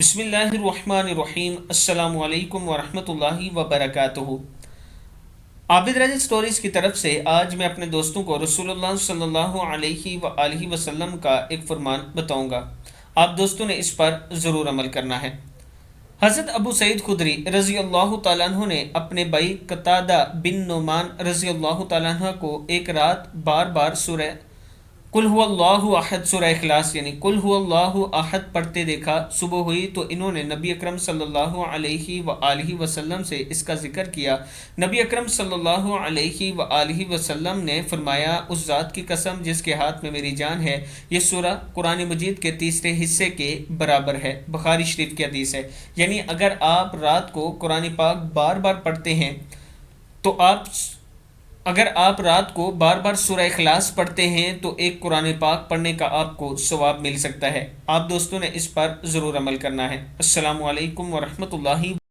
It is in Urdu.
بسم اللہ الرحمن الرحیم۔ السلام علیکم ورحمۃ اللہ وبرکاتہ۔ عابد راجہ سٹوریز کی طرف سے آج میں اپنے دوستوں کو رسول اللہ صلی اللہ علیہ وآلہ وسلم کا ایک فرمان بتاؤں گا۔ آپ دوستوں نے اس پر ضرور عمل کرنا ہے۔ حضرت ابو سعید خدری رضی اللہ تعالیٰ عنہ نے اپنے بھائی قتادہ بن نعمان رضی اللہ تعالیٰ عنہ کو ایک رات بار بار سورہ قل هو اللہ احد، سورہ اخلاص یعنی قل هو اللہ احد پڑھتے دیکھا۔ صبح ہوئی تو انہوں نے نبی اکرم صلی اللہ علیہ وآلہ وسلم سے اس کا ذکر کیا۔ نبی اکرم صلی اللہ علیہ وآلہ وسلم نے فرمایا، اس ذات کی قسم جس کے ہاتھ میں میری جان ہے، یہ سورہ قرآن مجید کے تیسرے حصے کے برابر ہے۔ بخاری شریف کی حدیث ہے۔ یعنی اگر آپ رات کو قرآن پاک بار بار پڑھتے ہیں تو اگر آپ رات کو بار بار سورہ اخلاص پڑھتے ہیں تو ایک قرآن پاک پڑھنے کا آپ کو ثواب مل سکتا ہے۔ آپ دوستوں نے اس پر ضرور عمل کرنا ہے۔ السلام علیکم ورحمۃ اللہ